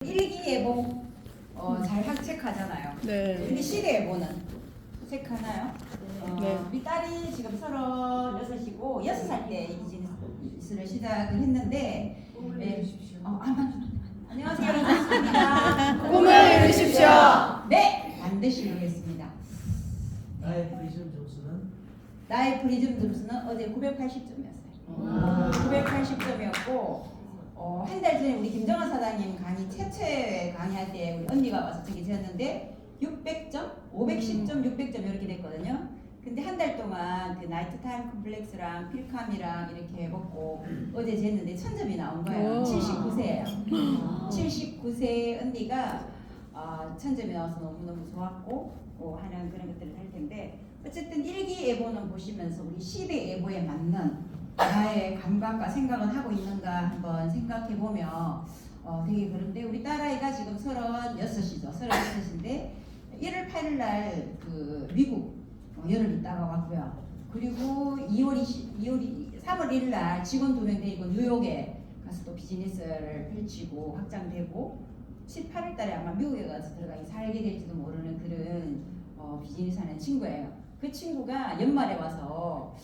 일기예보 잘 체크하잖아요. 네. 근데 시대예보는 체크하나요? 네. 우리 딸이 지금 36이고 6살 때 이 비즈니스를 시작을 했는데 안녕하세요. 반갑습니다. 꿈을 이루십시오. 네, 반드시 이루겠습니다. 나의 프리즘 점수는? 나의 프리즘 점수는 어제 980점이었어요. 980점이었고 한 달 전에 우리 김정환 사장님 강의 최초에 강의할 때 우리 언니가 와서 저기 재었는데 600점, 510점, 600점 이렇게 됐거든요. 근데 한 달 동안 그 나이트 타임 컴플렉스랑 필캄이랑 이렇게 해봤고 어제 쟀는데 1000점이 나온 거예요. 79세예요. 79세 언니가 1000점이 나와서 너무너무 좋았고 하는 그런 것들을 할 텐데 어쨌든 일기예보는 보시면서 우리 시대예보에 맞는 나의 감각과 생각은 하고 있는가 한번 생각해 보면 되게 그런데 우리 딸아이가 지금 36이죠. 36인데 1월 8일 날 그 미국 열흘 있다가 왔고요. 그리고 3월 1일 날 직원 2명 데리고 뉴욕에 가서 또 비즈니스를 펼치고 확장되고 18일 달에 아마 미국에 가서 들어가 살게 될지도 모르는 그런 비즈니스 하는 친구예요. 그 친구가 연말에 와서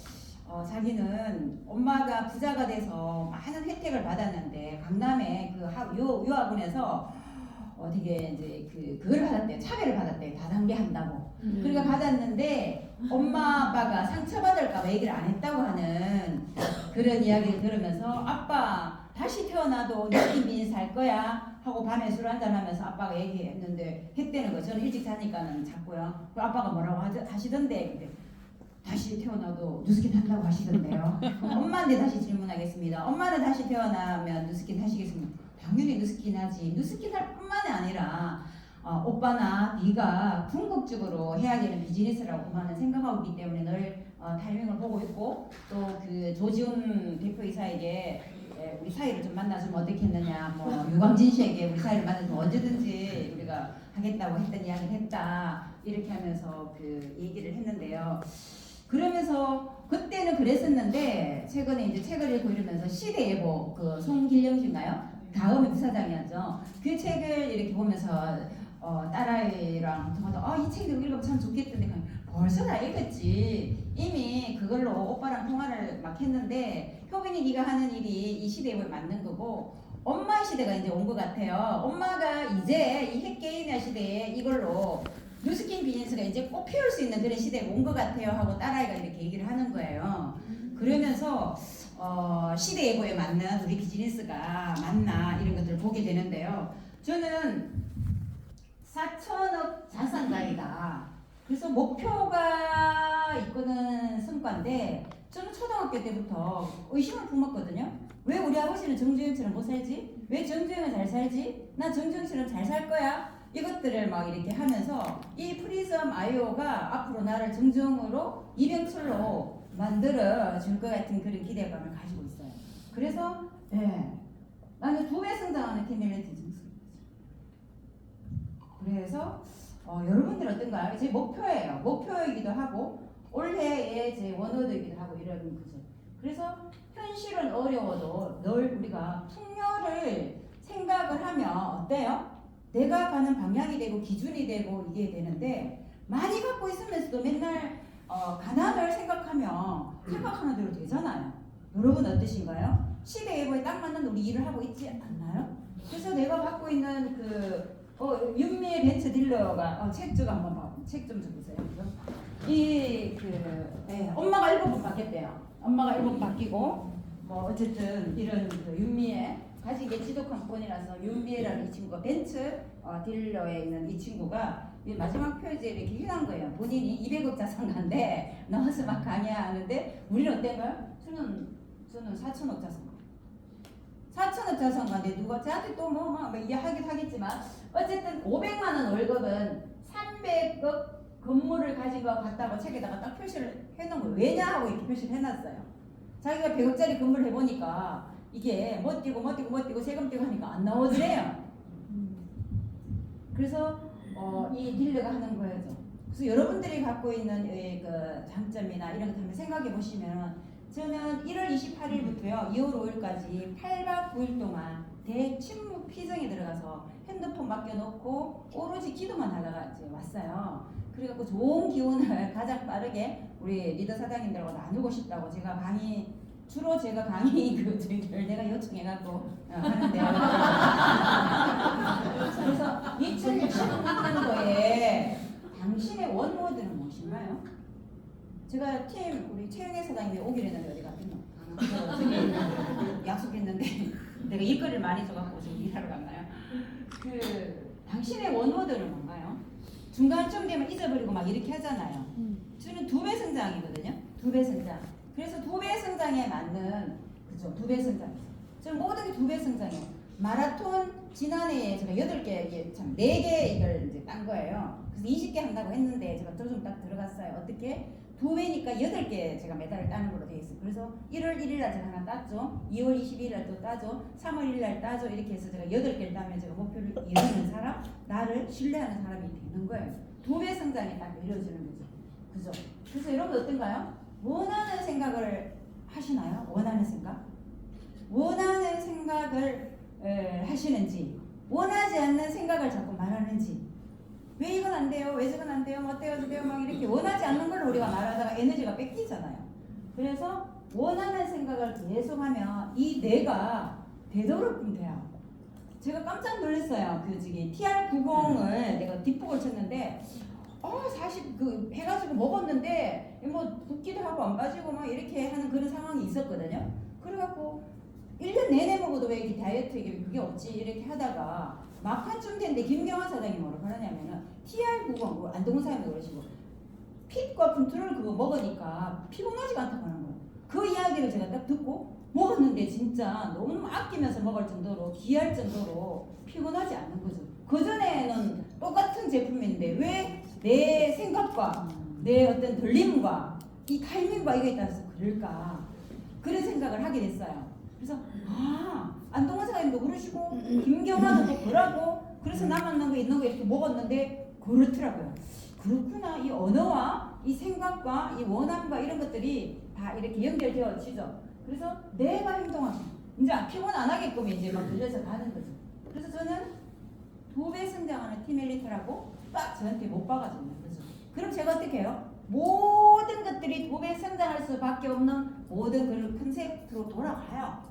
자기는 엄마가 부자가 돼서 많은 혜택을 받았는데 강남에 그 유학원에서 되게 이제 그걸 받았대요. 차별을 받았대요. 다단계 한다고. 그러니까 받았는데 엄마 아빠가 상처받을까봐 얘기를 안 했다고 하는 그런 이야기를 들으면서 아빠 다시 태어나도 느낌 비즈니스 할 거야 하고 밤에 술 한잔하면서 아빠가 얘기했는데 했다는 거. 저는 일찍 자니까는 잤고요. 그 아빠가 뭐라고 하시던데 근데 다시 태어나도 뉴스킨 한다고 하시던데요. 엄마한테 다시 질문하겠습니다. 엄마는 다시 태어나면 뉴스킨 하시겠습니까? 당연히 뉴스킨 하지. 뉴스킨 할 뿐만이 아니라 오빠나 네가 궁극적으로 해야 되는 비즈니스라고 엄마는 생각하고 있기 때문에 늘 타이밍을 보고 있고 또 그 조지훈 대표이사에게 우리 사이를 좀 만나주면 어떻겠느냐 뭐 유광진 씨에게 우리 사이를 만나주면 언제든지 우리가 하겠다고 했던 이야기를 했다 이렇게 하면서 그 얘기를 했는데요. 그러면서 그때는 그랬었는데 최근에 이제 책을 읽고 이러면서 시대예보 그 송길영 씨인가요? 다음에 부사장이었죠. 그 책을 이렇게 보면서 딸아이랑 통화도 이 책도 읽으면 참 좋겠던데 벌써 다 읽었지. 이미 그걸로 오빠랑 통화를 막 했는데 효빈이 네가 하는 일이 이 시대에 맞는 거고 엄마의 시대가 이제 온 것 같아요. 엄마가 이제 이 핵게임의 시대에 이걸로 뉴스킨 비즈니스가 이제 꼭 피울 수 있는 그런 시대가 온 것 같아요 하고 딸아이가 이렇게 얘기를 하는 거예요. 그러면서 시대예보에 맞는 우리 비즈니스가 맞나 이런 것들을 보게 되는데요. 저는 4천억 자산가이다. 그래서 목표가 이끄는 성과인데 저는 초등학교 때부터 의심을 품었거든요. 왜 우리 아버지는 정주영처럼 못 살지? 왜 정주영은 잘 살지? 나 정주영처럼 잘 살 거야? 이것들을 막 이렇게 하면서 이 프리즘 아이오가 앞으로 나를 정주영으로 이병철로 만들어 줄 것 같은 그런 기대감을 가지고 있어요. 그래서 나는 2배 성장하는 캐밀리티 증수. 그래서 여러분들 어떤가요? 제 목표예요. 목표이기도 하고 올해의 제 원어드이기도 하고 이런 거죠. 그래서 현실은 어려워도 늘 우리가 풍요를 생각을 하면 어때요? 내가 가는 방향이 되고 기준이 되고 이게 되는데 많이 갖고 있으면서도 맨날 가난을 생각하는 대로 되잖아요. 여러분 어떠신가요? 시대예보에 딱 맞는 우리 일을 하고 있지 않나요? 그래서 내가 갖고 있는 윤미의 벤츠 딜러가 책 좀 한번 봐. 책 좀 보세요. 엄마가 7번 바뀌었대요. 엄마가 7번 바뀌고 뭐 어쨌든 이런 윤미의 가진 게 지독한권이라서 윤미애라는 이 친구가 벤츠 딜러에 있는 이 친구가 마지막 표지에 이렇게 휘난 거예요. 본인이 200억 자산가인데 나와서 막 강의하는데 우리는 어때요? 저는 4천억 자산가. 4천억 자산가인데 누가 저한테 또 막 이야기하긴 하겠지만 어쨌든 500만 원 월급은 300억 건물을 가진 것 같다고 책에다가 딱 표시를 해놓은 거예요. 왜냐 하고 이렇게 표시를 해놨어요. 자기가 100억짜리 건물 해보니까 이게 못 뛰고 세금 떼고 하니까 안 나오더래요. 그래서 이 딜러가 하는 거예요. 그래서 여러분들이 갖고 있는 그 장점이나 이런 것 한번 생각해 보시면 저는 1월 28일부터요 2월 5일까지 8박 9일 동안 대침묵 피정에 들어가서 핸드폰 맡겨놓고 오로지 기도만 하다가 이제 왔어요. 그래갖고 좋은 기운을 가장 빠르게 우리 리더 사장님들하고 나누고 싶다고 제가 강의 주로 제가 강의 내가 요청해갖고 하는데요. 그래서 2016년도에 당신의 원모드는 무엇인가요? 제가 팀 우리 최영애 사장님이 오기로 했는데 어디 갔겠노? 저기 약속했는데 내가 일거리를 많이 줘갖고 지금 일하러 갔나요? 당신의 원모드는 뭔가요? 중간쯤 되면 잊어버리고 막 이렇게 하잖아요. 저는 2배 성장이거든요. 2배 성장. 그래서 2배 성장에 맞는 그죠? 2배 성장. 저는 모든 게 2배 성장이에요. 마라톤 지난해에 제가 8개 이게 참 4개 이걸 이제 딴 거예요. 그래서 20개 한다고 했는데 제가 좀 딱 들어갔어요. 어떻게? 2배니까 8개 제가 메달을 따는 걸로 돼 있어요. 그래서 1월 1일 날 제가 하나 땄죠. 2월 22일 날 또 따죠. 3월 1일 날 따죠. 이렇게 해서 제가 8개를 따면 제가 목표를 이루는 사람, 나를 신뢰하는 사람이 되는 거예요. 2배 성장이 딱 이루어지는 거죠. 그죠? 그래서 여러분 어떤가요? 원하는 생각을 하시나요? 원하는 생각? 원하는 생각을 하시는지, 원하지 않는 생각을 자꾸 말하는지, 왜 이건 안 돼요? 왜 저건 안 돼요? 뭐 어때요? 저때요? 막 이렇게 원하지 않는 걸 우리가 말하다가 에너지가 뺏기잖아요. 그래서 원하는 생각을 계속하면 이 뇌가 되도록이면 돼요. 제가 깜짝 놀랐어요. 그 저기 TR90을 내가 뒷북을 쳤는데 40 해가지고 먹었는데 뭐 붓기도 하고 안 빠지고 막 이렇게 하는 그런 상황이 있었거든요. 그래갖고 1년 내내 먹어도 왜 이렇게 다이어트 이게 그게 없지 이렇게 하다가 막판쯤 됐는데 김경환 사장님이 뭐라고 하냐면은 TR90 안동훈 사장님도 그러시고 핏과 분투를 그거 먹으니까 피곤하지가 않다고 하는 거예요. 그 이야기를 제가 딱 듣고 먹었는데 진짜 너무 아끼면서 먹을 정도로 귀할 정도로 피곤하지 않는 거죠. 그전에는 똑같은 제품인데 왜 내 생각과 내 어떤 들림과 이 타이밍과 이거에 따라서 그럴까 그런 생각을 하게 됐어요. 그래서 안동환 사장님도 그러시고 김경환은 또 그러고 그래서 남았는 거 있는 거 이렇게 먹었는데 그렇더라고요. 그렇구나. 이 언어와 이 생각과 이 원함과 이런 것들이 다 이렇게 연결되어지죠. 그래서 내가 행동하면 이제 피곤 안 하게끔 이제 막 들려서 가는 거죠. 그래서 저는 2배 성장하는 팀 엘리트라고 딱 저한테 못 박아줬네요. 그죠? 그럼 제가 어떻게 해요? 모든 것들이 2배 성장할 수밖에 없는 모든 그런 컨셉트로 돌아가요.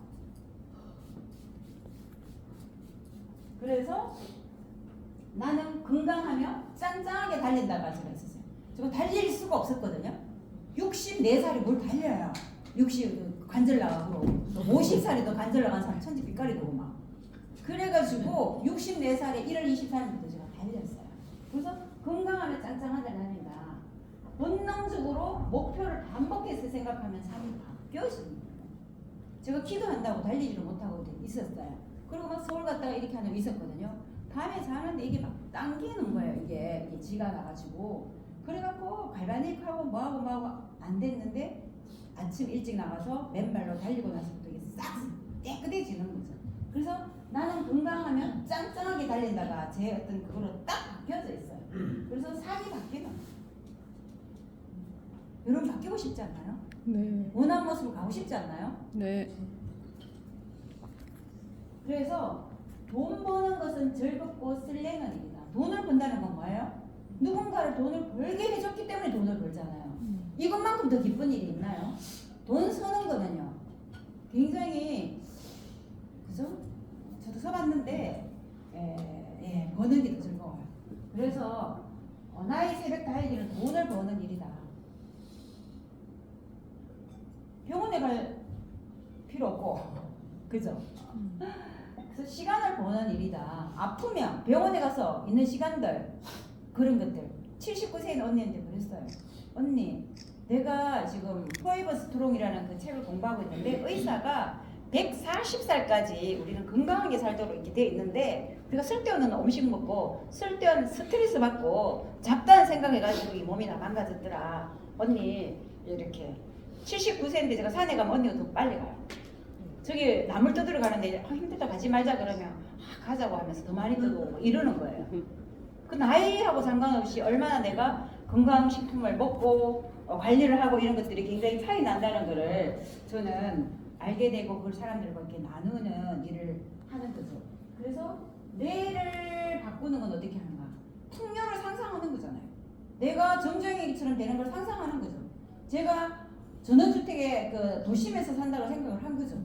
그래서 나는 건강하며 짱짱하게 달린다가 제가 있었어요. 제가 달릴 수가 없었거든요. 64살이 뭘 달려요. 60 관절 나가고 50살에도 관절 나간 사람 천지 빛깔이 도고 막. 그래가지고 64살에 1월 23일부터 제가 달렸어요. 그래서 건강하며 짱짱하게 달린다. 본능적으로 목표를 반복해서 생각하면 삶이 바뀌어집니다. 제가 기도한다고 달리지를 못하고 있었어요. 그리고 막 서울 갔다가 이렇게 하는 게 있었거든요. 밤에 자는데 이게 막 당기는 거예요. 이게 지가 나가지고. 그래갖고 갈바닉하고 뭐하고 안 됐는데 아침 일찍 나가서 맨발로 달리고 나서부터 이게 싹 깨끗해지는 거죠. 그래서 나는 건강하면 짱짱하게 달린다가 제 어떤 그거로 딱 바뀌어져 있어요. 그래서 삶이 바뀌는 거예요. 여러분 바뀌고 싶지 않나요? 네. 원하는 모습을 가고 싶지 않나요? 네. 그래서 돈 버는 것은 즐겁고 쓸래는 일이다. 돈을 번다는 건 뭐예요? 누군가를 돈을 벌게 해줬기 때문에 돈을 벌잖아요. 이것만큼 더 기쁜 일이 있나요? 돈 쓰는 거는요. 굉장히 그죠? 저도 써봤는데 버는 게 더 즐거워요. 그래서 나의 새벽 달리기는 돈을 버는 일이다. 병원에 갈 필요 없고 그죠? 그래서 시간을 버는 일이다. 아프면 병원에 가서 있는 시간들 그런 것들. 79세인 언니한테 그랬어요. 언니, 내가 지금 포에버 스트롱이라는 그 책을 공부하고 있는데 의사가 140살까지 우리는 건강하게 살도록 이렇게 되어 있는데 우리가 쓸데없는 음식 먹고 쓸데없는 스트레스 받고 잡다한 생각해가지고 이 몸이 다 망가졌더라. 언니 이렇게 79세인데 제가 산에 가면 언니가 더 빨리 가요. 저기 나물 뜯으러 가는데 힘들다 가지 말자 그러면 가자고 하면서 더 많이 뜯고 이러는 거예요. 그 나이하고 상관없이 얼마나 내가 건강식품을 먹고 관리를 하고 이런 것들이 굉장히 차이 난다는 거를 저는 알게 되고 그걸 사람들과 이렇게 나누는 일을 하는 거죠. 그래서 뇌를 바꾸는 건 어떻게 하는가? 풍요를 상상하는 거잖아요. 내가 정정이처럼 되는 걸 상상하는 거죠. 제가 전원주택에 그 도심에서 산다고 생각을 한 거죠.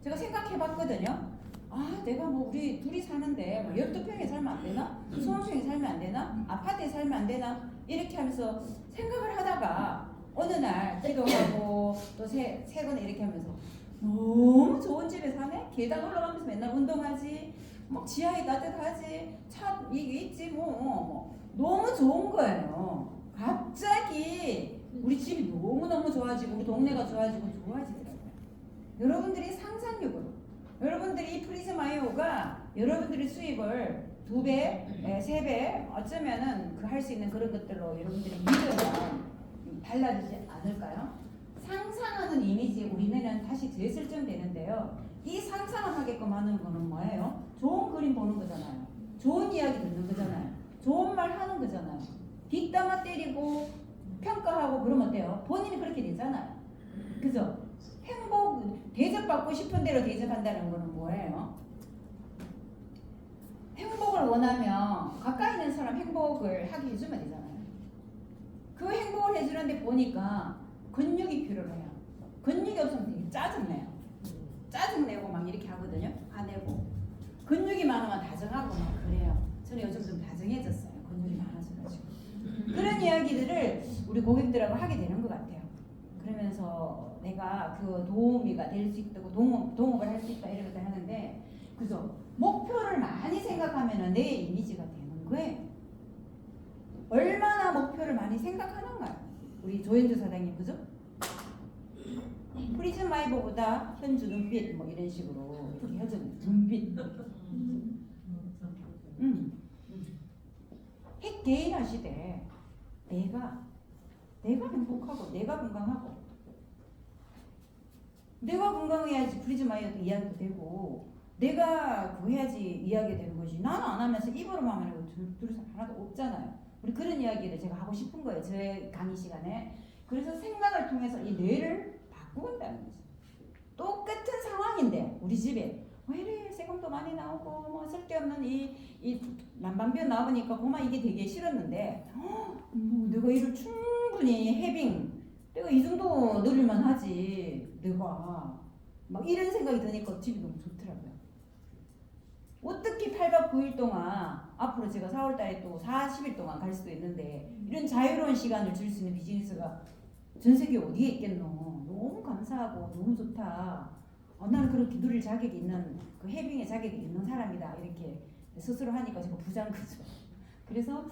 제가 생각해봤거든요. 아, 내가 뭐 우리 둘이 사는데 뭐 12평에 살면 안 되나? 20평에 살면 안 되나? 아파트에 살면 안 되나? 이렇게 하면서 생각을 하다가 어느 날 기도하고 또 세번 이렇게 하면서 너무 좋은 집에 사네? 계단 올라가면서 맨날 운동하지? 막 지하에 따뜻하지? 차 이게 있지? 뭐 너무 좋은 거예요. 갑자기 우리 집이 너무너무 좋아지고 우리 동네가 좋아지고 좋아지더라고요. 여러분들이 상상력으로 여러분들이 이 프리즈마이오가 여러분들의 수입을 2배, 3배 어쩌면은 그 할 수 있는 그런 것들로 여러분들이 믿으면 달라지지 않을까요? 상상하는 이미지에 우리는 다시 재설정되는데요. 이 상상을 하게끔 하는 거는 뭐예요? 좋은 그림 보는 거잖아요. 좋은 이야기 듣는 거잖아요. 좋은 말 하는 거잖아요. 뒷담화 때리고 평가하고 그러면 어때요? 본인이 그렇게 되잖아요. 그죠? 행복, 대접받고 싶은 대로 대접한다는 거는 뭐예요? 행복을 원하면 가까이 있는 사람 행복을 하게 해주면 되잖아요. 그 행복을 해주는데 보니까 근육이 필요해요. 근육이 없으면 되게 짜증내요. 짜증내고 막 이렇게 하거든요. 화내고. 근육이 많으면 다정하고 막 그래요. 저는 요즘 좀 다정해졌어요. 근육이 많아져가지고. 그런 이야기들을 우리 고객들하고 하게 되는 것 같아요. 그러면서 내가 그 도우미가 될 수 있다고 동업을 할 수 있다 이런 것들 하는데 그죠? 목표를 많이 생각하면 내 이미지가 되는 거예요. 얼마나 목표를 많이 생각하는가요? 우리 조현주 사장님 그죠? 프리즈마이버보다 현주 눈빛 뭐 이런 식으로 이렇게 현주 눈빛 핵개인화 시대에 내가 행복하고 내가 건강하고 내가 건강해야지 프리즈마이어도 이야기도 되고 내가 그거 해야지 이야기가 되는 거지. 나는 안 하면서 입으로만 하고 둘이서 하나도 없잖아요. 우리 그런 이야기를 제가 하고 싶은 거예요. 제 강의 시간에. 그래서 생각을 통해서 이 뇌를 바꾼다는 거죠. 똑같은 상황인데 우리 집에 왜 이래 세금도 많이 나오고 뭐 쓸데없는 이 난방비가 나오니까 고마 이게 되게 싫었는데 뭐 내가 이를 충분히 해빙 내가 이 정도 누릴만 하지 내가 막 이런 생각이 드니까 집이 너무 좋더라고요. 어떻게 8박 9일 동안 앞으로 제가 4월달에 또 40일 동안 갈 수도 있는데 이런 자유로운 시간을 줄 수 있는 비즈니스가 전 세계 어디에 있겠노. 너무 감사하고 너무 좋다. 나는 그렇게 누릴 자격이 있는 그 해빙의 자격이 있는 사람이다 이렇게 스스로 하니까 제가 부자인 거죠. 그래서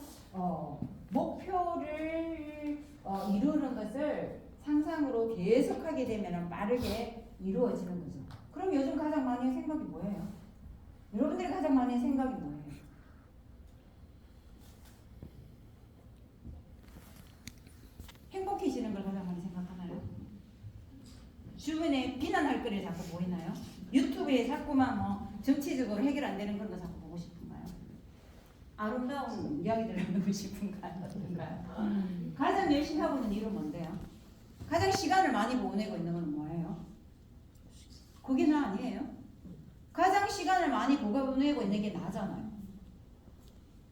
목표를 이루는 것을 상상으로 계속하게 되면 빠르게 이루어지는 거죠. 그럼 요즘 가장 많이 하는 생각이 뭐예요? 여러분들이 가장 많이 하는 생각이 뭐예요? 행복해지는 걸 가장 많이 생각하나요? 주변에 비난할 거리 자꾸 보이나요? 유튜브에 자꾸만 뭐 정치적으로 해결 안 되는 그런 거 자꾸 보고 싶은가요? 아름다운 이야기들을 하고 싶은가요? 어떤가요? 가장 열심히 하고 있는 일은 뭔데요? 가장 시간을 많이 보내고 있는 건 뭐예요? 그게 나 아니에요? 가장 시간을 많이 보내고 있는 게 나잖아요.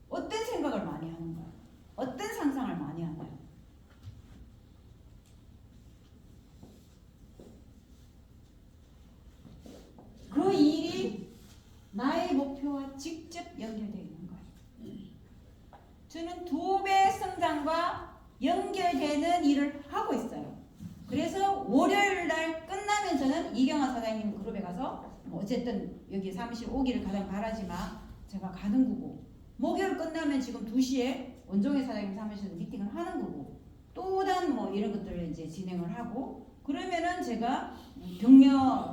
어떤 생각을 많이 하는 거예요? 어떤 상상을 많이 하나요? 그 일이 나의 목표와 직접 연결되어 있는 거예요. 저는 2배 성장과 연결되는 일을 하고 있어요. 그래서 월요일 날 끝나면 저는 이경아 사장님 그룹에 가서 뭐 어쨌든 여기 사무실 오기를 가장 바라지만 제가 가는 거고 목요일 끝나면 지금 2시에 원종혜 사장님 사무실에서 미팅을 하는 거고 또 다른 뭐 이런 것들을 이제 진행을 하고 그러면은 제가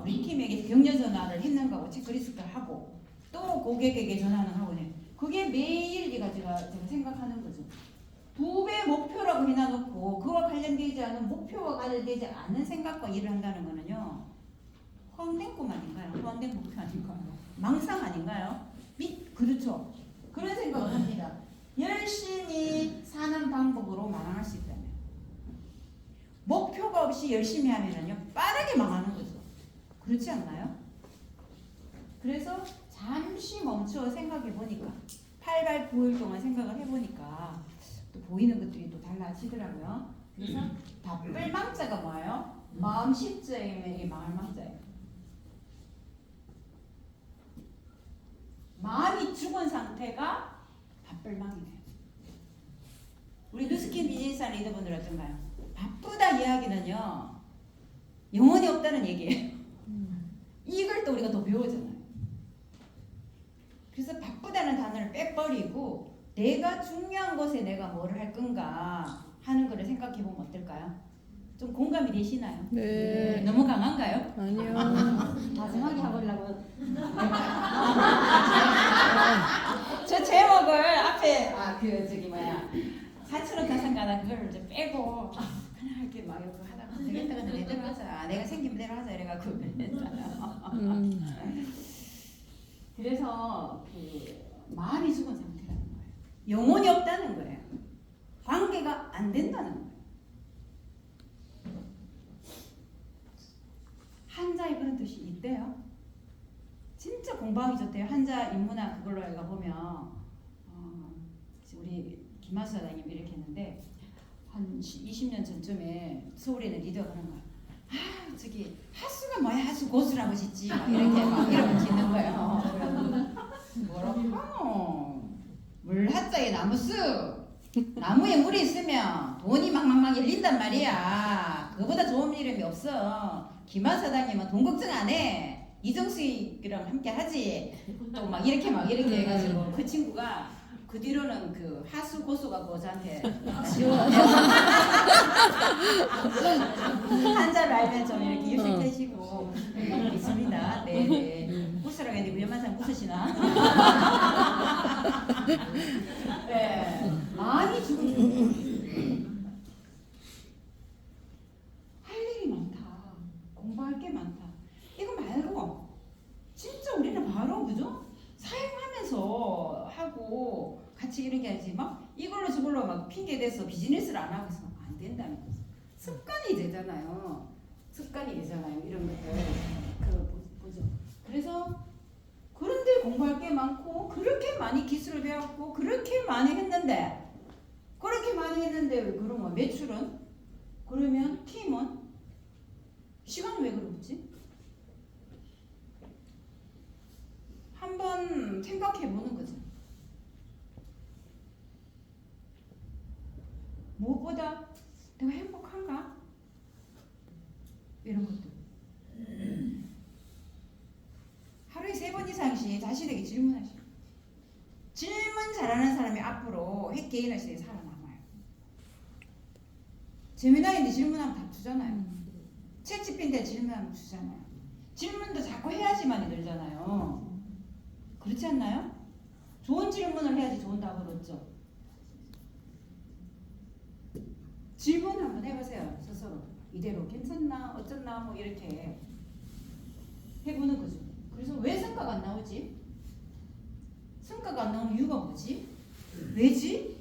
우리 팀에게 격려 전화를 했는 거고 체크리스트를 하고 또 고객에게 전화는 하고 그게 매일 제가 생각하는 거죠. 2배 목표라고 해놔놓고 그와 관련되지 않은 목표와 관련되지 않은 생각과 일을 한다는 거는요. 허황된 꿈 아닌가요? 허황된 목표 아닌가요? 망상 아닌가요? 그렇죠. 그런 생각을 합니다. 열심히 사는 방법으로 망할 수 있다면 목표가 없이 열심히 하면은요 빠르게 망하는 거죠. 그렇지 않나요? 그래서 잠시 멈춰 생각해 보니까 8박 9일 동안 생각을 해보니까 또 보이는 것들이 또 달라지더라고요. 그래서 바쁠 망자가 뭐예요? 마음 십자이면 이게 마을 망자예요. 마음이 죽은 상태가 바쁠 망이에요. 우리 뉴스킨 비즈니스 하는 리더분들 어떤가요? 바쁘다 이야기는요 영혼이 없다는 얘기예요. 이걸 또 우리가 더 배우잖아요. 그래서 바쁘다는 단어를 빼버리고 내가 중요한 것에 내가 뭐를 할 건가 하는 거를 생각해 보면 어떨까요? 좀 공감이 되시나요? 네. 너무 강한가요? 아니요. 마지막에 해보려고. 저 제목을 앞에 산처럼 가상가다 그걸 이제 빼고 그냥 이렇게 막 이렇게 하다가 되겠다 근데 내대로 하자. 내가 생기면 대로 하자 이래가지고 그랬잖아요. 그래서 그 마음이 죽은 상태라는 거예요. 영혼이 없다는 거예요. 관계가 안 된다는 거예요. 한자에 그런 뜻이 있대요. 진짜 공부하기 좋대요. 한자 인문학 그걸로 내가 보면 우리 김하수 사장님이 이렇게 했는데 한 20년 전쯤에 서울에 있는 리더가 그런 거야. 아 저기 하수가 뭐야 하수 고수라고 짓지 막 이렇게 막 이러고 짓는 거예요. 뭐라고? 물하자에 나무수 나무에 물이 있으면 돈이 막막막 열린단 말이야. 그거보다 좋은 이름이 없어. 김하수 사장님은 돈 걱정 안 해. 이정수랑 함께 하지. 또 막 이렇게 해가지고 그 친구가 그 뒤로는 그 하수 고수가 그 저한테 한자를 알면 좀 이렇게 유식해지고 있습니다. 네. 웃으라고 했는데 위험한 사람 웃으시나? 네. 많이 죽은 할 일이 많다. 공부할 게 많다. 이거 말고 진짜 우리는 바로 그죠? 사용하면서 하고 같이 이런 게 아니지 막 이걸로 저걸로 막 핑계 대서 비즈니스를 안 하고 있으면 안 된다는 거죠. 습관이 되잖아요. 이런 것들 보죠. 그래서 그런데 공부할 게 많고 그렇게 많이 기술을 배웠고 그렇게 많이 했는데 그러면 매출은 그러면 팀은 시간은 왜 그러지? 한번 생각해 보는 거죠. 무엇보다 내가 행복한가? 이런 것들. 하루에 3번 이상씩 자신에게 질문하시오. 질문 잘하는 사람이 앞으로 핵개인화 시대에 살아남아요. 재미나인데 질문하면 답 주잖아요. 채찍핀데 질문하면 주잖아요. 질문도 자꾸 해야지만이 늘잖아요. 그렇지 않나요? 좋은 질문을 해야지 좋은 답을 얻죠. 질문 한번 해보세요. 스스로. 이대로 괜찮나 어쩌나 뭐 이렇게 해보는 거죠. 그래서 왜 성과가 안 나오지? 성과가 안 나오는 이유가 뭐지? 왜지?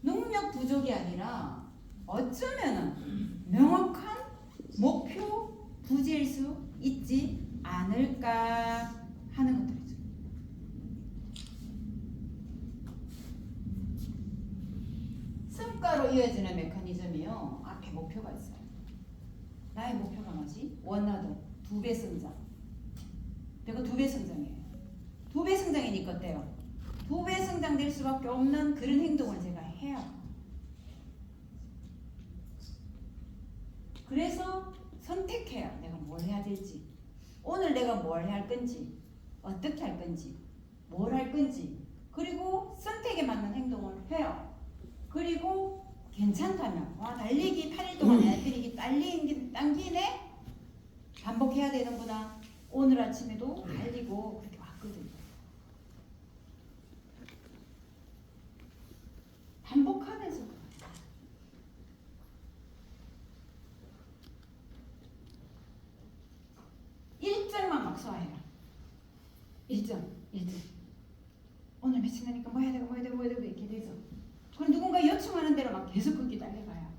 능력 부족이 아니라 어쩌면은 명확한 목표 부재일 수 있지 않을까 하는 것들이죠. 성과로 이어지는 메커니즘이요. 앞에 목표가 있어요. 나의 목표가 뭐지? 원나도 2배 성장. 내가 2배 성장이에요. 2배 성장이니까 어때요? 2배 성장될 수밖에 없는 그런 행동을 제가 해요. 그래서 선택해요. 내가 뭘 해야 될지. 오늘 내가 뭘 해야 할 건지. 어떻게 할 건지. 뭘 할 건지. 그리고 선택에 맞는 행동을 해요. 그리고 괜찮다면 달리기 8일 동안 달리기 당기네 반복해야 되는구나. 오늘 아침에도 달리고 그렇게 왔거든요. 반복하면서 일정만 막 소화해요. 일정. 오늘 며칠 나니까 뭐 해야 되고 이렇게 되죠. 그럼 누군가 요청하는 대로 막 계속 그렇게 달려가요.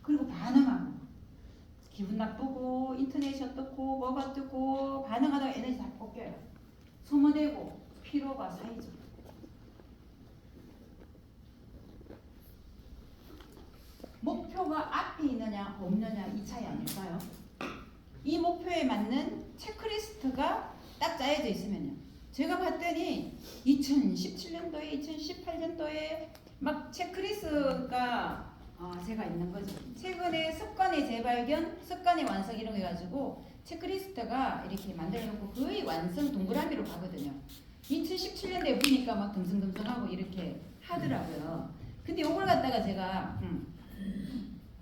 그리고 반응하고 기분 나쁘고 인터네이션 어떻고 뭐가 어떻고 반응하다가 에너지 다 꺾여요. 소모되고 피로가 쌓이죠. 목표가 앞에 있느냐 없느냐 이 차이 아닐까요? 이 목표에 맞는 체크리스트가 딱 짜여져 있으면요. 제가 봤더니 2017년도에 2018년도에 막 체크리스트가 제가 있는 거죠. 최근에 습관의 재발견, 습관의 완성 이런 거 해가지고 체크리스트가 이렇게 만들어놓고 거의 완성 동그라미로 가거든요. 2017년도에 보니까 막 듬성듬성하고 이렇게 하더라고요. 근데 이걸 갖다가 제가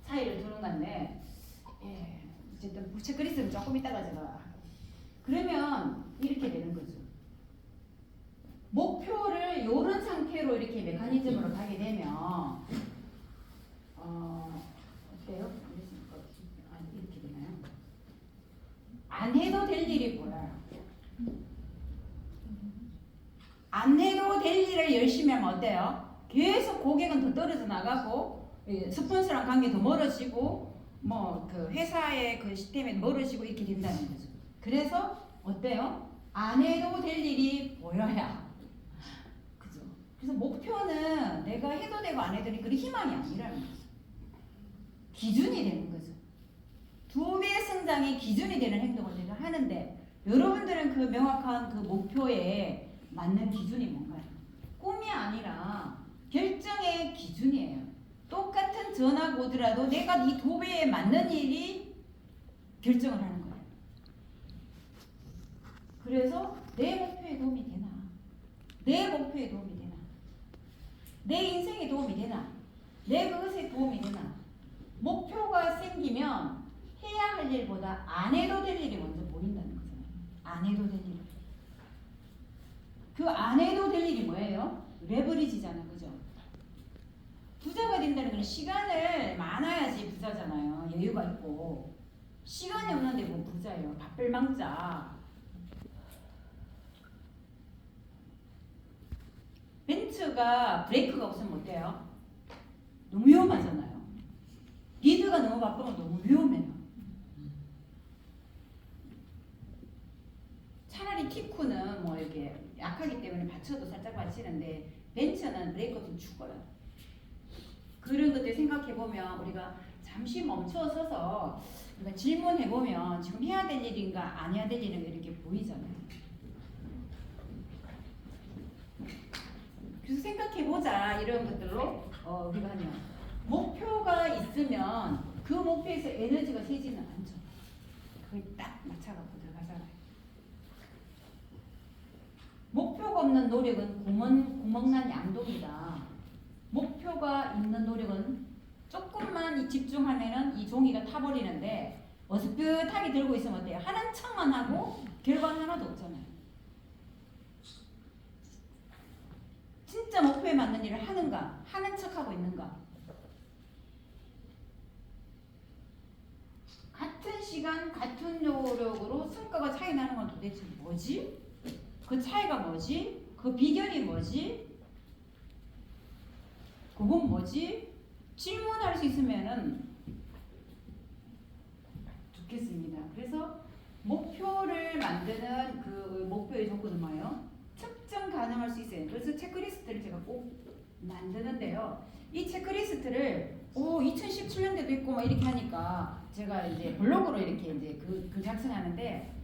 차이를 두는 건데, 예, 어쨌든 체크리스트는 조금 이따가 제가 그러면 이렇게 되는 거죠. 목표를 이런 상태로 이렇게 메커니즘으로 가게 되면 어때요? 이렇게 되나요? 안 해도 될 일이 보여요. 안 해도 될 일을 열심히 하면 어때요? 계속 고객은 더 떨어져 나가고 스폰서랑 관계 더 멀어지고 뭐 그 회사의 그 시스템에 멀어지고 이렇게 된다는 거죠. 그래서 어때요? 안 해도 될 일이 보여야. 그죠? 그래서 목표는 내가 해도 되고 안 해도 되고 그런 희망이 아니라는 거죠. 기준이 되는 거죠. 2배 성장의 기준이 되는 행동을 내가 하는데 여러분들은 그 명확한 그 목표에 맞는 기준이 뭔가요? 꿈이 아니라 결정의 기준이에요. 똑같은 전화가 오더라도 내가 이 2배에 맞는 일이 결정을 하는 거예요. 그래서 내 목표에 도움이 되나? 내 목표에 도움이 되나? 내 인생에 도움이 되나? 내 그것에 도움이 되나? 목표가 생기면 해야 할 일보다 안 해도 될 일이 먼저 보인다는 거잖아요. 안 해도 될 일. 그 안 해도 될 일이 뭐예요? 레버리지잖아요. 그죠? 부자가 된다는 건 시간을 많아야지 부자잖아요. 여유가 있고. 시간이 없는데 뭐 부자예요. 밥벌망자. 벤츠가 브레이크가 없으면 어때요? 너무 위험하잖아요. 리드가 너무 바쁘면 너무 위험해요. 차라리 티쿠는 뭐 이렇게 약하기 때문에 받쳐도 살짝 받치는데 벤츠는 브레이크 없으면 죽어요. 그런 것들 생각해보면 우리가 잠시 멈춰서서 우리가 질문해보면 지금 해야 될 일인가 안 해야 될 일인가 이렇게 보이잖아요. 그래서 생각해보자 이런 것들로 우리가 하면 목표가 있으면 그 목표에서 에너지가 새지는 않죠. 거의 딱 맞춰갖고 들어가잖아요. 목표가 없는 노력은 구멍난 양동이다. 목표가 있는 노력은 조금만 집중하면은 이 종이가 타버리는데 어스끗하게 들고 있으면 어때요? 하는 척만 하고 결과는 하나도 없잖아요. 진짜 목표에 맞는 일을 하는가? 하는 척하고 있는가? 같은 시간, 같은 노력으로 성과가 차이 나는 건 도대체 뭐지? 그 차이가 뭐지? 그 비결이 뭐지? 그건 뭐지? 질문할 수 있으면은 좋겠습니다. 그래서 목표를 만드는 그 목표의 조건은 뭐예요? 측정 가능할 수 있어요. 그래서 체크리스트를 제가 꼭 만드는데요. 이 체크리스트를 2017년대도 있고 막 이렇게 하니까 제가 이제 블로그로 이렇게 이제 그 작성하는데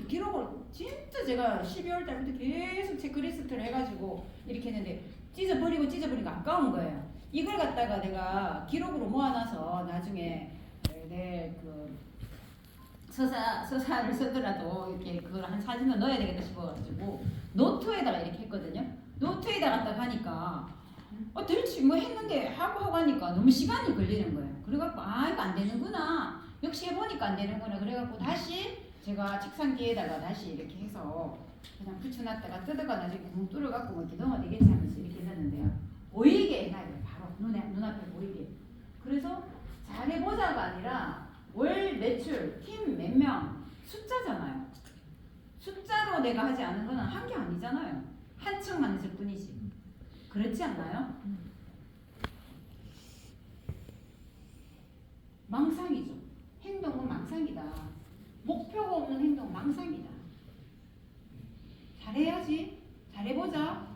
기록을 진짜 제가 12월 달부터 계속 체크리스트를 해가지고 이렇게 했는데 찢어버리니까 아까운 거예요. 이걸 갖다가 내가 기록으로 모아놔서 나중에 내 그 서사를 쓰더라도 이렇게 그걸 한 사진을 넣어야 되겠다 싶어가지고 노트에다가 이렇게 했거든요. 노트에다 갖다 하니까 들치 뭐 했는데 하고 하니까 너무 시간이 걸리는 거예요. 그래갖고 이거 안 되는구나. 역시 해보니까 안 되는구나. 그래갖고 다시 제가 책상 뒤에다가 다시 이렇게 해서 그냥 붙여놨다가 뜯어가 나중에 구멍 뚫어갖고 뭐 이렇게 넣으면 되겠지 하면서 이렇게 했는데요. 보이게 해놔요. 바로 눈앞에 보이게. 그래서 잘해보자가 아니라 월 매출, 팀 몇 명, 숫자잖아요. 숫자로 내가 하지 않은 거는 한 게 아니잖아요. 한 층만 있을 뿐이지. 그렇지 않나요? 망상이죠. 행동은 망상이다. 목표가 없는 행동 망상이다. 잘해야지. 잘해보자.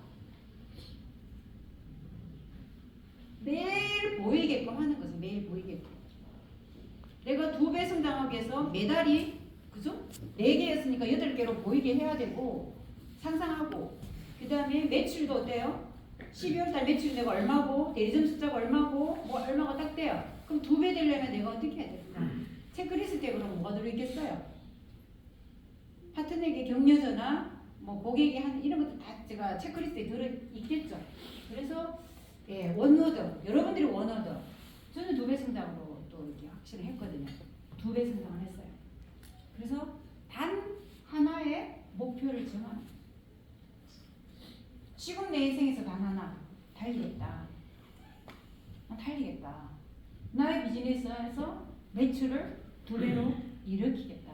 매일 보이게끔 하는 거죠. 매일 보이게끔. 내가 2배 성장하기 위해서 매달이 그죠? 4개였으니까 8개로 보이게 해야 되고 상상하고 그 다음에 매출도 어때요? 12월달 매출 내가 얼마고 대리점 숫자가 얼마고 뭐 얼마가 딱 돼요. 그럼 2배 되려면 내가 어떻게 해야 될까? 체크리스트에 그럼 뭐가 들어있겠어요? 파트너에게 격려 전화 뭐 고객이 한 이런 것도 다 제가 체크리스트에 들어있겠죠. 그래서 예, 원어더 여러분들이 원어더 저는 2배 성장으로 또 이렇게 확실히 했거든요. 2배 성장을 했어요. 그래서 단 하나의 목표를 정한 지금 내 인생에서 단 하나 달리겠다. 달리겠다. 나의 비즈니스에서 매출을 2배로 일으키겠다.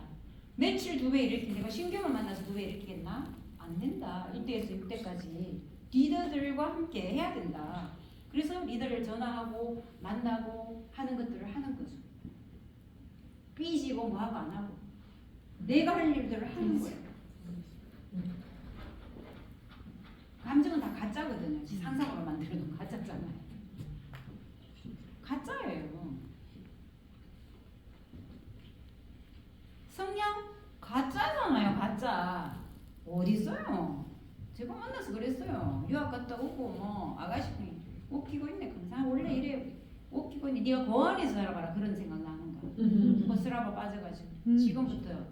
매출 2배 일으키는 내가 신규만 만나서 2배 일으키겠나? 안 된다. 1대에서 6대까지 리더들과 함께 해야 된다. 그래서 리더를 전화하고 만나고 하는 것들을 하는 거죠. 삐지고 뭐하고 안 하고 내가 할 일들을 하는 거예요. 감정은 다 가짜거든요. 지 상상으로 만들어놓은 가짜잖아요. 가짜예요. 성냥 가짜잖아요. 가짜. 어디 있어요? 제가 만나서 그랬어요. 유학 갔다 오고 뭐 아가씨 옷 끼고 있네. 감사 원래 이래. 옷 끼고 있네. 네가 고안에서 살아봐라. 그런 생각 나는 거. 버스라고 빠져가지고 지금부터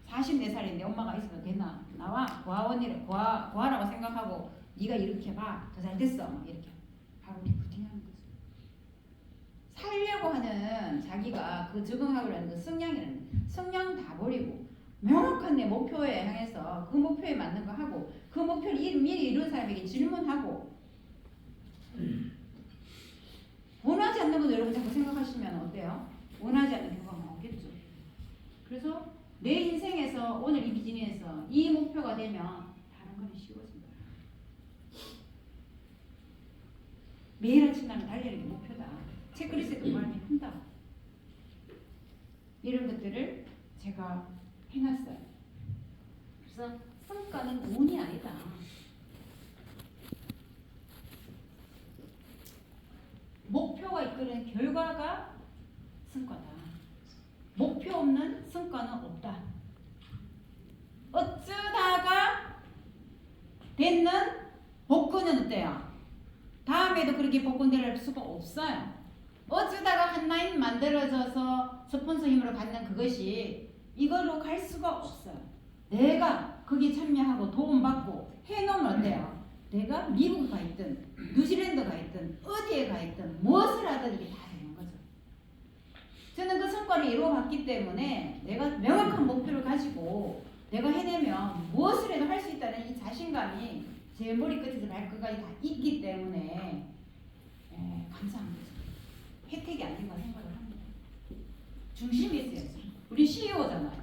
44살인데 엄마가 있어도 되나? 나와 고아원이래. 고아라고 생각하고 네가 이렇게 봐. 더 잘 됐어. 뭐 이렇게 바로 리프팅하는 거죠. 살려고 하는 자기가 그 적응하고 하는 그 성향이라는 성향 다 버리고 명확한 내 목표에 향해서 그 목표에 맞는 거 하고 그 목표를 미리 이룬 사람에게 질문하고 원하지 않는 것도 여러분 자꾸 생각하시면 어때요? 원하지 않는 결과가 나오겠죠. 그래서 내 인생에서 오늘 이 비즈니스에서 이 목표가 되면 다른 거는 쉬워집니다. 매일 아침 나는 달리는 게 목표다. 체크리스트 그만하면 한다. 이런 것들을 제가 해놨어요. 그래서 성과는 운이 아니다. 목표가 이끄는 결과가 성과다. 목표 없는 성과는 없다. 어쩌다가 됐는 복권은 어때요? 다음에도 그렇게 복권 될 수가 없어요. 어쩌다가 한 라인 만들어져서 스폰서 힘으로 갖는 그것이 이걸로 갈 수가 없어요. 내가 거기에 참여하고 도움받고 해놓으면 어때요? 내가 미국 가 있든 뉴질랜드 가 있든 어디에 가 있든 무엇을 하든 이게 다 되는 거죠. 저는 그 성과를 이루어봤기 때문에 내가 명확한 목표를 가지고 내가 해내면 무엇을 해도 할 수 있다는 이 자신감이 제 머리끝에서 발끝까지 다 있기 때문에 감사한 거죠. 혜택이 아닌가 생각을 합니다. 중심이 있어야죠. 우리 CEO잖아요.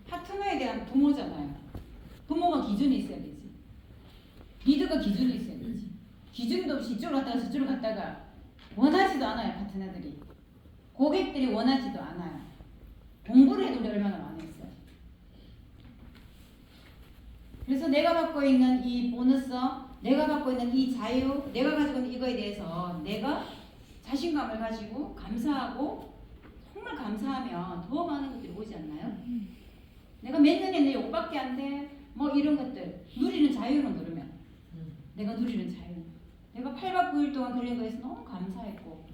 파트너에 대한 부모잖아요. 부모가 기준이 있어야 되지. 리더가 기준이 있어야 되지. 기준도 없이 이쪽으로 갔다가 저쪽으로 갔다가 원하지도 않아요. 파트너들이. 고객들이 원하지도 않아요. 공부를 해도 우리 얼마나 많이 했어요. 그래서 내가 받고 있는 이 보너스, 내가 받고 있는 이 자유, 내가 가지고 있는 이거에 대해서 내가 자신감을 가지고 감사하고 정말 감사하면 더 많은 것들이 오지 않나요? 내가 몇 년 했는데 욕밖에 안 돼. 뭐 이런 것들 누리는 자유로 누르면 내가 누리는 자유. 내가 8박 9일 동안 그런 거에서 너무 감사했고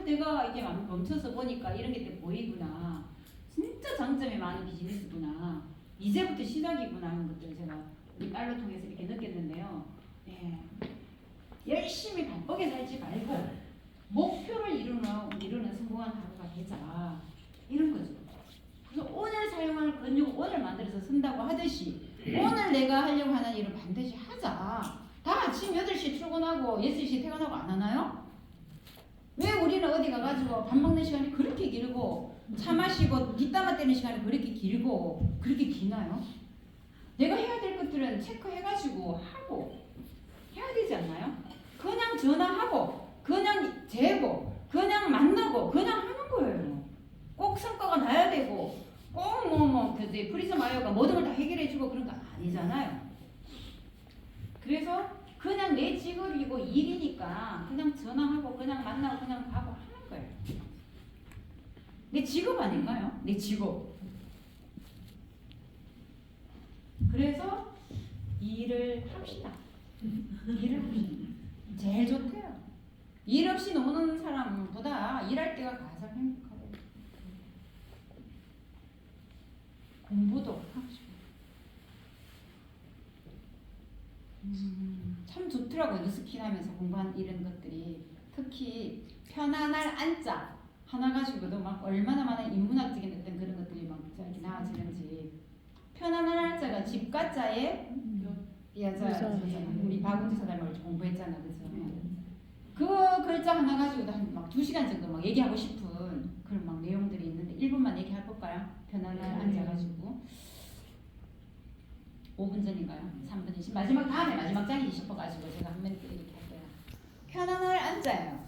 내가 이게 멈춰서 보니까 이런 게 보이구나. 진짜 장점이 많은 비즈니스구나. 이제부터 시작이구나 하는 것들을 제가 우리 딸로 통해서 이렇게 느꼈는데요. 예. 열심히 바쁘게 살지 말고 목표를 이루는 성공한 하루가 되자. 이런 거죠. 그래서 오늘 사용할 근육을 오늘 만들어서 쓴다고 하듯이 오늘 내가 하려고 하는 일을 반드시 하자. 다 아침 8시에 출근하고 6시에 퇴근하고 안 하나요? 왜 우리는 어디 가가지고 밥 먹는 시간이 그렇게 길고 차 마시고 뒷담화 떼는 시간이 그렇게 길고 그렇게 기나요? 내가 해야 될 것들은 체크해가지고 하고 해야 되지 않나요? 그냥 전화하고 그냥 재고 그냥 만나고 그냥 하는 거예요. 꼭 성과가 나야 되고 꼭 그제 프리즘 아이어가 모든 걸 다 해결해주고 그런 거 아니잖아요. 그래서 그냥 내 직업이고 일이니까 그냥 전화하고 그냥 만나고 그냥 가고 하는 거예요. 내 직업 아닌가요? 내 직업. 그래서 일을 합시다. 일을 합시다. 제일 좋대요. 일 없이 노는 사람보다 일할 때가 가장 행복하대요. 공부도 합시다. 참 좋더라고요. 뉴스킨 하면서 공부한 이런 것들이. 특히 편안할 안자 하나 가지고도 막 얼마나 많은 인문학적인 어떤 그런 것들이 막 이렇게 나와지는지. 편안할 안자가 집가자에 여자 우리 박은지 사람을 공부했잖아, 그죠? 그 글자 하나 가지고도 한 막 2시간 정도 막 얘기하고 싶은 그런 막 내용들이 있는데 1분만 얘기해 볼까요? 편안할 안자 가지고 5분 전인가요? 3분이시 마지막 다음에 마지막 장이기 싶어가지고 제가 한 번 이렇게 할 거예요. 편안할 안자예요.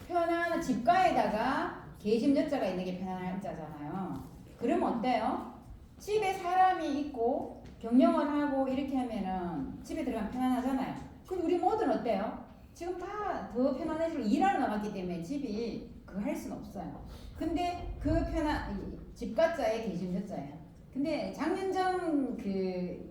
편안한 집가에다가 계심 여자가 있는 게 편안할 안자잖아요. 그러면 어때요? 집에 사람이 있고 경영을 하고 이렇게 하면은 집에 들어가면 편안하잖아요. 그럼 우리 모두는 어때요? 지금 다 더 편안해지고 일하러 나갔기 때문에 집이 그거 할 수는 없어요. 근데 그 집가자에 계심 여자예요. 근데 장윤정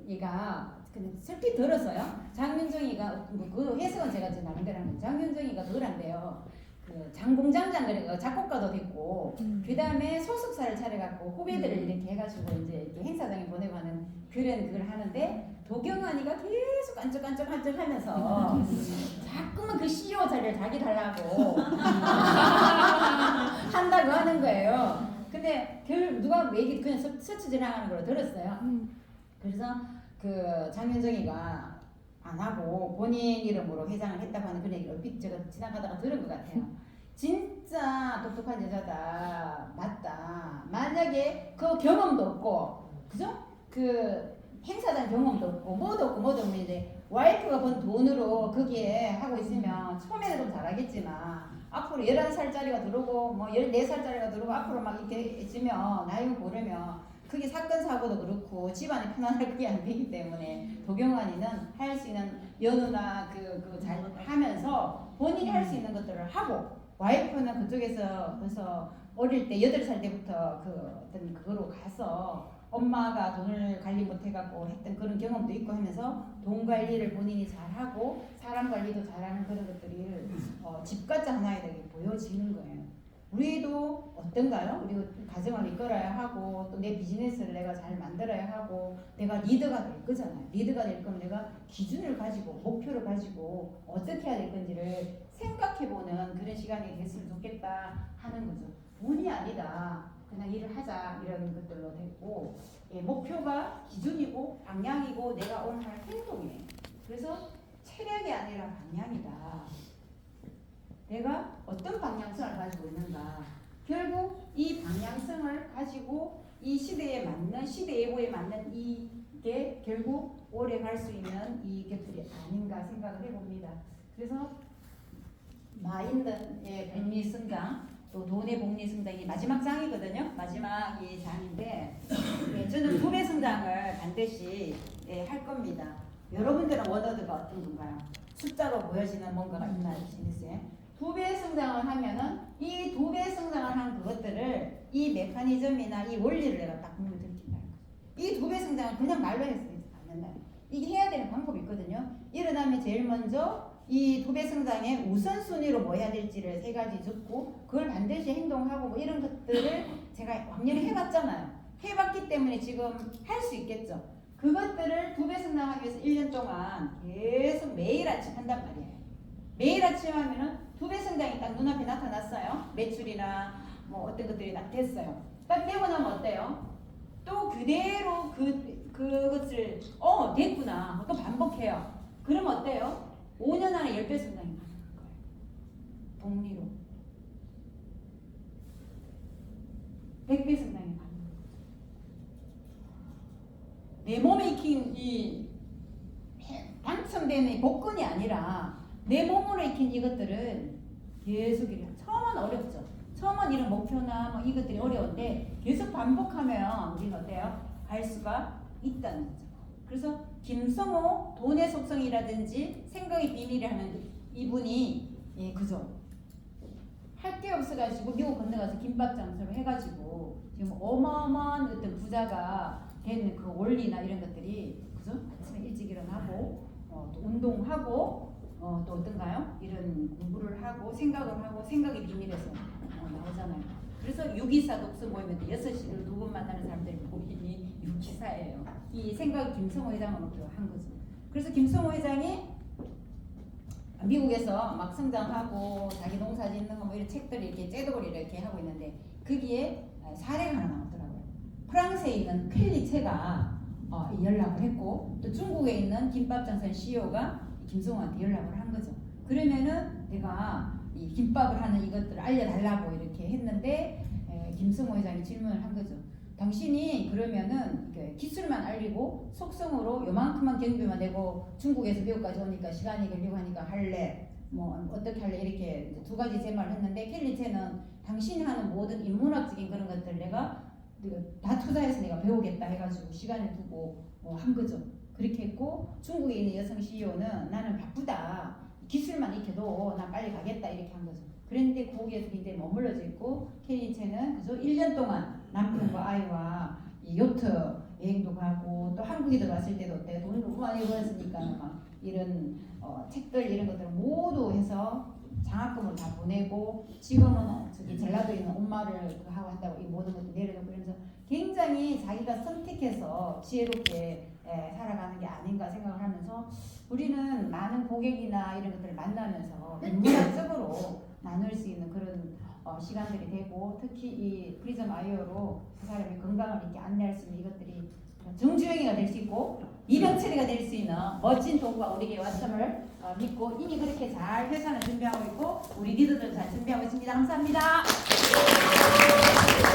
얘가 슬피 들었어요. 장윤정이가 그 해석은 제가 제 나름대로 하는 장윤정이가 덜 한대요. 그 장공장장 그래 작곡가도 됐고 그 다음에 소속사를 차려갖고 후배들을 이렇게 해가지고 이제 이렇게 행사장에 보내고 하는 그런 걸 하는데 도경환이가 계속 깐적깐적 하면서 자꾸만 그 CEO 자리를 자기 달라고 한다고 하는 거예요. 근데 누가 얘기 그냥 스쳐 지나가는 걸 들었어요. 그래서 그 장윤정이가 안 하고 본인 이름으로 회장을 했다고 하는 그런 얘기를 얼핏 제가 지나가다가 들은 것 같아요. 진짜 똑똑한 여자다, 맞다. 만약에 그 경험도 없고, 그죠? 그 행사장 경험도 없고, 뭐도 없고 이제 와이프가 번 돈으로 거기에 하고 있으면 처음에는 좀 잘하겠지만 앞으로 11살짜리가 들어오고 뭐 14살짜리가 들어오고 앞으로 막 이렇게 있으면 나이 모르면 그게 사건 사고도 그렇고 집안이 편안할 그게 안 되기 때문에 도경환이는 할 수 있는 연우나 잘 하면서 본인이 할 수 있는 것들을 하고 와이프는 그쪽에서 벌써 어릴 때 8살 때부터 어떤 그거로 가서 엄마가 돈을 관리 못해갖고 했던 그런 경험도 있고 하면서 돈 관리를 본인이 잘하고 사람 관리도 잘하는 그런 것들이 집가자 하나에 되게 보여지는 거예요. 우리도 어떤가요? 우리도 가정을 이끌어야 하고 또 내 비즈니스를 내가 잘 만들어야 하고 내가 리더가 될 거잖아요. 리더가 될 거면 내가 기준을 가지고 목표를 가지고 어떻게 해야 될 건지를 생각해보는 그런 시간이 됐으면 좋겠다 하는 거죠. 돈이 아니다. 그냥 일을 하자 이런 것들로 됐고 목표가 기준이고 방향이고 내가 오늘 할 행동이에요. 그래서 체력이 아니라 방향이다. 내가 어떤 방향성을 가지고 있는가. 결국 이 방향성을 가지고 이 시대에 맞는 시대 예보에 맞는 이게 결국 오래 갈 수 있는 이 것들이 아닌가 생각을 해봅니다. 그래서 마인드의 복리성장 또 돈의 복리성장이 마지막 장이거든요. 마지막 이 장인데 저는 2배 성장을 반드시 할 겁니다. 여러분들은 원어드가 어떤 건가요? 숫자로 보여지는 뭔가가 있나요? 비즈니스에? 2배 성장을 하면은 이 2배 성장을 한 그것들을 이 메커니즘이나 이 원리를 내가 딱 몸을 들킨다. 이 2배 성장을 그냥 말로 해서 않는다. 이게 해야 되는 방법이 있거든요. 일어나면 제일 먼저 이 2배 성장의 우선순위로 뭐 해야 될지를 3가지 적고 그걸 반드시 행동하고 뭐 이런 것들을 제가 왕년에 해봤잖아요. 해봤기 때문에 지금 할 수 있겠죠. 그것들을 2배 성장하기 위해서 1년 동안 계속 매일 아침 한단 말이에요. 매일 아침 하면은 2배 성장이 딱 눈앞에 나타났어요. 매출이나 뭐 어떤 것들이 딱 됐어요. 딱 되고 나면 어때요? 또 그대로 그것을 됐구나. 또 반복해요. 그럼 어때요? 5년 안에 10배 성장이 가능한 거예요. 복리로. 100배 성장이 가능한 거죠. 내 몸에 익힌 이 당첨되는 복권이 아니라 내 몸으로 익힌 이것들은 계속 이래. 처음은 어렵죠. 처음은 이런 목표나 뭐 이것들이 어려운데 계속 반복하면 우리는 어때요? 할 수가 있다는 거죠. 그래서 김성호 돈의 속성이라든지 생각의 비밀이라는 이분이 예, 그죠. 할 게 없어가지고 미국 건너가서 김밥 장사를 해가지고 지금 어마어마한 어떤 부자가 된 그 원리나 이런 것들이 그죠? 아침에 일찍 일어나고 또 운동하고 또 어떤가요? 이런 공부를 하고 생각을 하고 생각의 비밀에서 나오잖아요. 그래서 유기사 독서 모임에 6시를 두 번 만나는 사람들이 모임이 유기사예요. 이 생각 김성호 회장으로 한 거죠. 그래서 김성호 회장이 미국에서 막 성장하고 자기 농사 짓는 거 뭐 이런 책들이 이렇게 째독을 이렇게 하고 있는데 거기에 사례가 하나 나오더라고요. 프랑스에 있는 켈리체가 연락을 했고 또 중국에 있는 김밥 장사 CEO가 김성호한테 연락을 한 거죠. 그러면은 내가 이 김밥을 하는 이것들을 알려달라고 이렇게 했는데 김성호 회장이 질문을 한 거죠. 당신이 그러면은 기술만 알리고 속성으로 요만큼만 경비만 내고 중국에서 미국까지 오니까 시간이 걸리고 하니까 할래? 뭐 어떻게 할래? 이렇게 두 가지 제말을 했는데 켈리체는 당신이 하는 모든 인문학적인 그런 것들 내가 다 투자해서 내가 배우겠다 해가지고 시간을 두고 한 거죠. 그렇게 했고 중국에 있는 여성 CEO는 나는 바쁘다. 기술만 익혀도 나 빨리 가겠다 이렇게 한 거죠. 그런데 거기에서 굉장히 머물러져 있고 켈리체는 그죠? 1년 동안 남편과 아이와 이 요트 여행도 가고 또 한국에 들어왔을 때도 어때요? 돈을 너무 많이 벌었으니까 막 이런 책들 이런 것들 모두 해서 장학금을 다 보내고 지금은 저기 전라도에 있는 엄마를 하고 한다고 이 모든 것도 내려놓고 그러면서 굉장히 자기가 선택해서 지혜롭게 살아가는 게 아닌가 생각을 하면서 우리는 많은 고객이나 이런 것들을 만나면서 인문학적으로 나눌 수 있는 그런 시간들이 되고 특히 이 프리즘 아이오로 그 사람의 건강을 이렇게 안내할 수 있는 이것들이 정주행위가 될 수 있고 이병 처리가 될 수 있는 멋진 도구가 우리에게 왔음을 믿고 이미 그렇게 잘 회사는 준비하고 있고 우리 리더들 잘 준비하고 있습니다. 감사합니다.